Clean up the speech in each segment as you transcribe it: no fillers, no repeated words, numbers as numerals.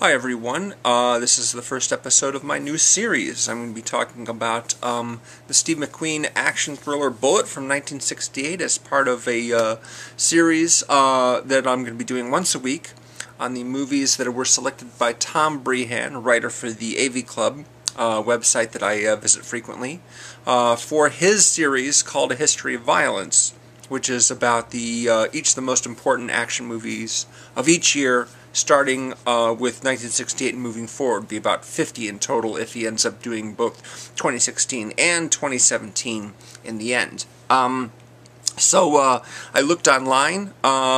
Hi everyone, this is the first episode of my new series. I'm going to be talking about the Steve McQueen action thriller Bullitt from 1968 as part of a series that I'm going to be doing once a week on the movies that were selected by Tom Breihan, a writer for the AV Club website that I visit frequently, for his series called A History of Violence, which is about each of the most important action movies of each year, starting with 1968 and moving forward. Be about 50 in total if he ends up doing both 2016 and 2017 in the end. So I looked online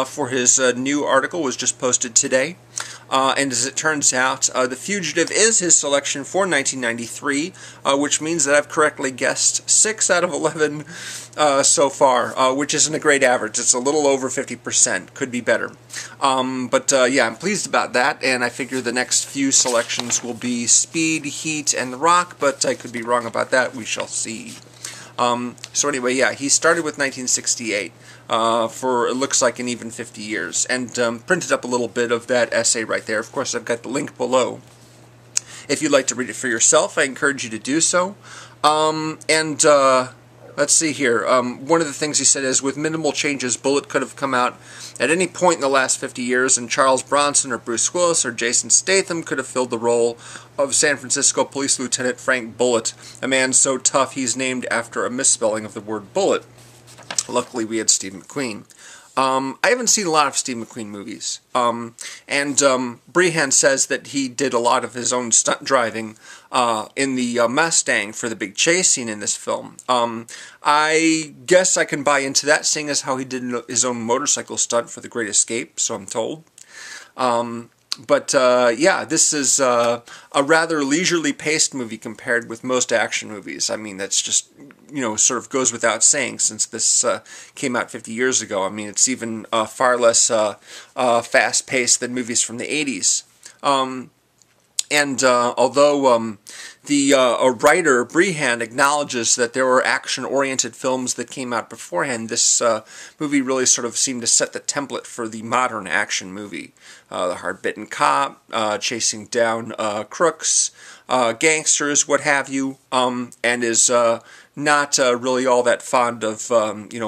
for his new article, was just posted today. And as it turns out, The Fugitive is his selection for 1993, which means that I've correctly guessed 6 out of 11 so far, which isn't a great average. It's a little over 50%. Could be better. Yeah, I'm pleased about that, and I figure the next few selections will be Speed, Heat, and The Rock, but I could be wrong about that. We shall see. So anyway, yeah, he started with 1968 for, it looks like, an even 50 years, and printed up a little bit of that essay right there. Of course, I've got the link below. If you'd like to read it for yourself, I encourage you to do so. Let's see here. One of the things he said is, with minimal changes, Bullitt could have come out at any point in the last 50 years, and Charles Bronson or Bruce Willis or Jason Statham could have filled the role of San Francisco Police Lieutenant Frank Bullitt, a man so tough he's named after a misspelling of the word bullet. Luckily, we had Steve McQueen. I haven't seen a lot of Steve McQueen movies, and Breihan says that he did a lot of his own stunt driving in the Mustang for the big chase scene in this film. I guess I can buy into that, seeing as how he did his own motorcycle stunt for The Great Escape, so I'm told. Yeah, this is a rather leisurely paced movie compared with most action movies. I mean, that's just, sort of goes without saying, since this came out 50 years ago. I mean, it's even far less fast-paced than movies from the 80s. Although a writer, Breihan, acknowledges that there were action-oriented films that came out beforehand, this movie really sort of seemed to set the template for the modern action movie. The hard-bitten cop, chasing down crooks, gangsters, what have you, and is not really all that fond of,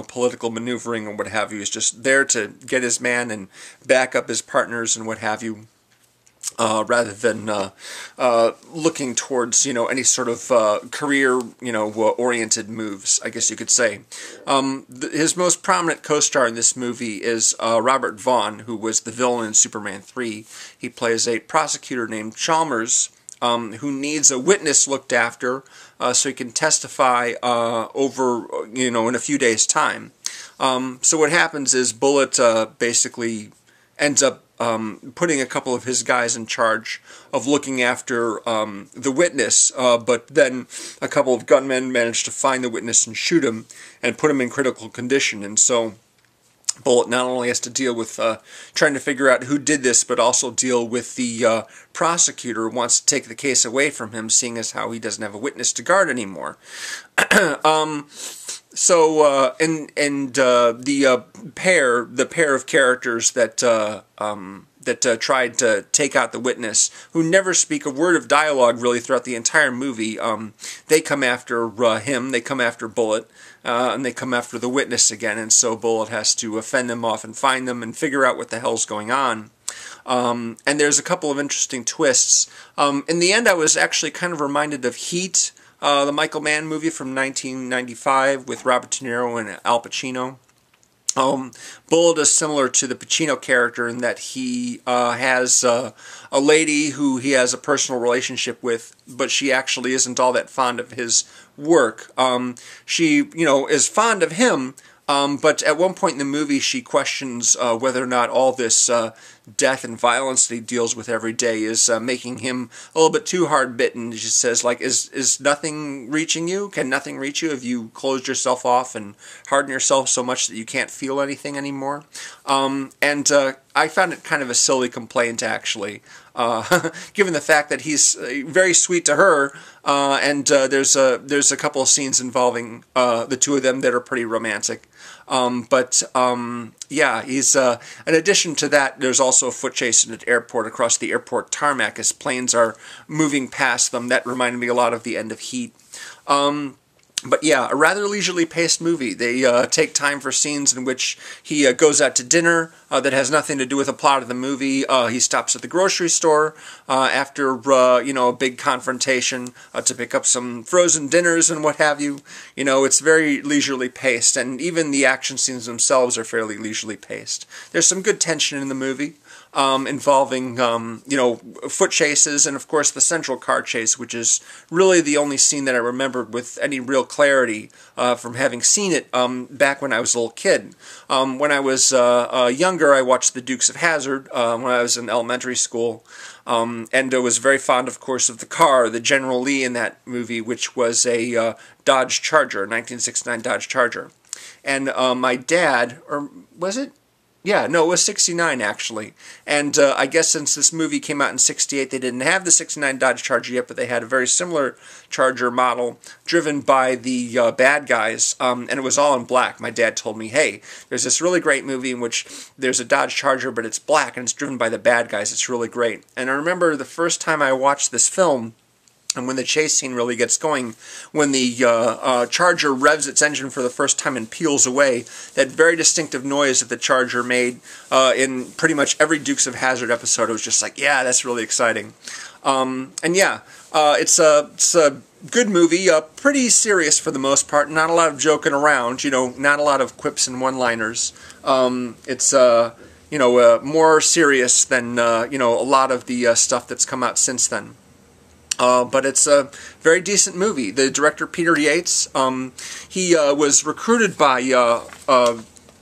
political maneuvering and what have you. He's just there to get his man and back up his partners and what have you. Rather than looking towards, any sort of career, oriented moves, I guess you could say. His most prominent co-star in this movie is Robert Vaughn, who was the villain in Superman 3. He plays a prosecutor named Chalmers, who needs a witness looked after so he can testify over, in a few days' time. So what happens is Bullitt basically ends up putting a couple of his guys in charge of looking after the witness, but then a couple of gunmen manage to find the witness and shoot him and put him in critical condition. And so Bullitt not only has to deal with trying to figure out who did this, but also deal with the prosecutor who wants to take the case away from him, seeing as how he doesn't have a witness to guard anymore. The pair of characters that tried to take out the witness, who never speak a word of dialogue really throughout the entire movie, they come after him, they come after Bullitt, and they come after the witness again, and so Bullitt has to fend them off and find them and figure out what the hell's going on. And there's a couple of interesting twists. In the end, I was actually kind of reminded of Heat, the Michael Mann movie from 1995 with Robert De Niro and Al Pacino. Bullitt is similar to the Pacino character in that he has a lady who he has a personal relationship with, but she actually isn't all that fond of his work. She, is fond of him, but at one point in the movie she questions whether or not all this death and violence that he deals with every day is making him a little bit too hard-bitten. She says, like, is nothing reaching you? Can nothing reach you? Have you closed yourself off and hardened yourself so much that you can't feel anything anymore? I found it kind of a silly complaint, actually, given the fact that he's very sweet to her, and there's a couple of scenes involving the two of them that are pretty romantic. Yeah, he's in addition to that, there's also a foot chase in an airport across the airport tarmac as planes are moving past them. That reminded me a lot of the end of Heat. But yeah, a rather leisurely paced movie. They take time for scenes in which he goes out to dinner that has nothing to do with the plot of the movie. He stops at the grocery store after a big confrontation to pick up some frozen dinners and what have you. It's very leisurely paced, and even the action scenes themselves are fairly leisurely paced. There's some good tension in the movie. Involving, foot chases and, of course, the central car chase, which is really the only scene that I remembered with any real clarity from having seen it back when I was a little kid. When I was younger, I watched The Dukes of Hazzard when I was in elementary school, and I was very fond, of course, of the car, the General Lee in that movie, which was a Dodge Charger, 1969 Dodge Charger. And my dad, or was it? Yeah, no, it was 69 actually. And I guess since this movie came out in 68, they didn't have the 69 Dodge Charger yet, but they had a very similar Charger model driven by the bad guys, and it was all in black. My dad told me, hey, there's this really great movie in which there's a Dodge Charger, but it's black, and it's driven by the bad guys. It's really great. And I remember the first time I watched this film, and when the chase scene really gets going, when the Charger revs its engine for the first time and peels away, that very distinctive noise that the Charger made in pretty much every Dukes of Hazzard episode, it was just like, yeah, that's really exciting. It's a good movie, pretty serious for the most part, not a lot of joking around, not a lot of quips and one-liners. It's more serious than, a lot of the stuff that's come out since then. But it's a very decent movie. The director, Peter Yates, he was recruited by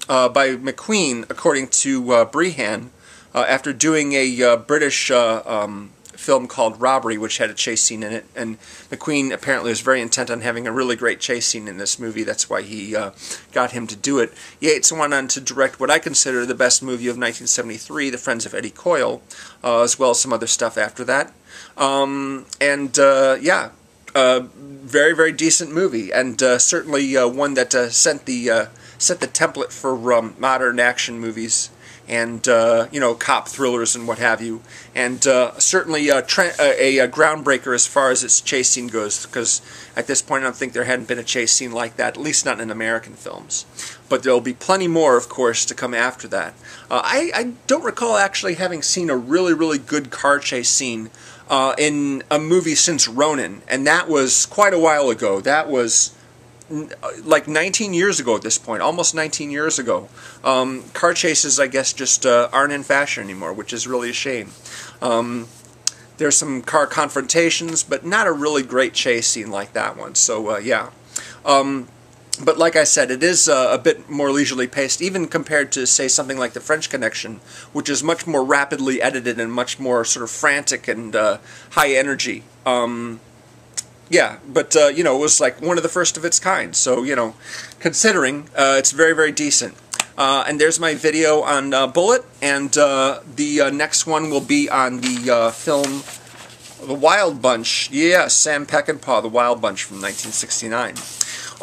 McQueen, according to Breihan, after doing a British film called Robbery, which had a chase scene in it. And McQueen apparently was very intent on having a really great chase scene in this movie. That's why he got him to do it. Yates went on to direct what I consider the best movie of 1973, The Friends of Eddie Coyle, as well as some other stuff after that. Very, very decent movie, and certainly one that set the template for modern action movies and cop thrillers and what have you, and certainly a groundbreaker as far as its chase scene goes, because at this point I don't think there hadn't been a chase scene like that, at least not in American films. But there'll be plenty more, of course, to come after that. I don't recall actually having seen a really, really good car chase scene in a movie since Ronin, and that was quite a while ago. That was like 19 years ago at this point, almost 19 years ago. Car chases, I guess, just aren't in fashion anymore, which is really a shame. There's some car confrontations, but not a really great chase scene like that one, so yeah. But like I said, it is a bit more leisurely paced, even compared to, say, something like The French Connection, which is much more rapidly edited and much more sort of frantic and high energy. Yeah, but, it was like one of the first of its kind, so, considering, it's very, very decent. And there's my video on Bullitt, and the next one will be on the film The Wild Bunch. Yeah, Sam Peckinpah, The Wild Bunch from 1969.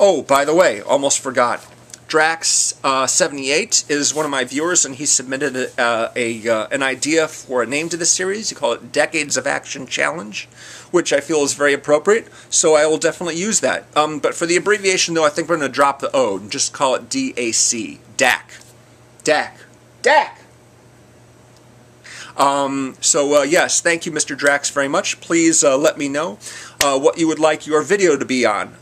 Oh, by the way, almost forgot. Drax78 is one of my viewers, and he submitted an idea for a name to the series. He called it Decades of Action Challenge, which I feel is very appropriate, so I will definitely use that. But for the abbreviation, though, I think we're going to drop the O and just call it DAC. DAC. DAC. DAC! Yes, thank you, Mr. Drax, very much. Please let me know what you would like your video to be on.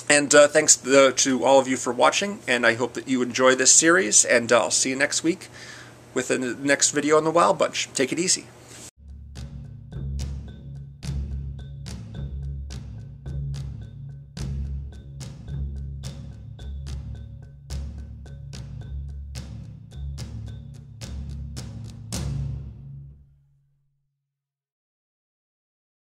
And thanks to all of you for watching, and I hope that you enjoy this series, and I'll see you next week with the next video on the Wild Bunch. Take it easy.